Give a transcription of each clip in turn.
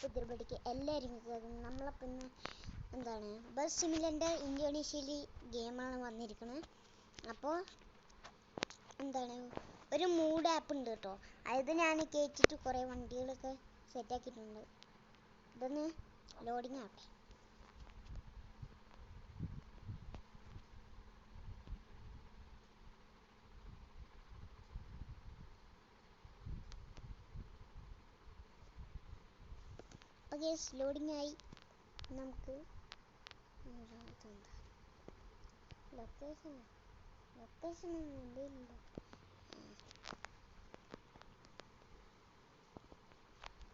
പുതിയപടിക്ക് എല്ലാവരും നമ്മളപ്പം ഇന്ന് എന്താണ് ബസ് സിമിലറിൻ്റെ ഇന്തോനേഷ്യയിൽ ഗെയിമാണ് വന്നിരിക്കുന്നത്. അപ്പോൾ എന്താണ് ഒരു മൂഡ് ആപ്പ് ഉണ്ട് കേട്ടോ. അത് ഞാൻ കയറ്റിയിട്ട് കുറേ വണ്ടികളൊക്കെ സെറ്റാക്കിയിട്ടുണ്ട്. ഇതൊന്ന് ലോഡിങ് ആവട്ടെ. ഓക്കെ, ലോഡിങ് ആയി. നമുക്ക് ലൊക്കേഷൻ ഒന്നും ഇല്ല.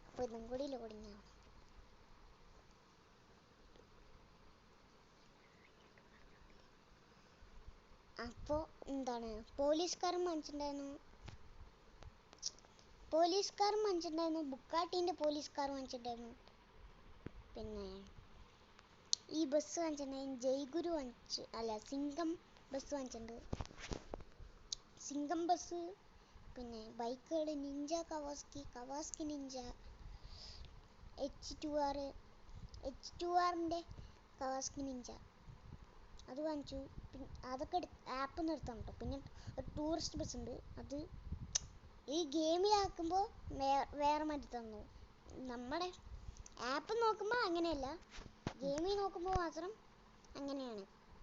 അപ്പോൾ ഇതും കൂടി ലോഡിങ് ആവും. അപ്പോൾ എന്താണ് പോലീസുകാരൻ വാങ്ങിച്ചിട്ടുണ്ടായിരുന്നു. ബുക്കാട്ടീൻ്റെ പോലീസുകാർ വാങ്ങിച്ചിട്ടുണ്ടായിരുന്നു. പിന്നെ ഈ ബസ് വാങ്ങിച്ചിട്ടുണ്ടായിരുന്നു. ജയ്ഗുരു സിംഗം ബസ് വാങ്ങിച്ചിട്ടുണ്ട്. സിംഗം ബസ്. പിന്നെ ബൈക്കുകൾ നിഞ്ച, കവാസ്കി നിഞ്ച, H2R കവാസ്കി നിഞ്ച അത് വാങ്ങിച്ചു. പിന്നെ അതൊക്കെ ആപ്പ് നിർത്താം കേട്ടോ. പിന്നെ ഒരു ടൂറിസ്റ്റ് ബസ് ഉണ്ട്. അത് ഈ ഗെയിമിലാക്കുമ്പോൾ വേറെ മാറ്റി തന്നു. നമ്മുടെ ആപ്പ് നോക്കുമ്പോൾ അങ്ങനെയല്ല, ഗെയിമിൽ നോക്കുമ്പോൾ മാത്രം അങ്ങനെയാണ്.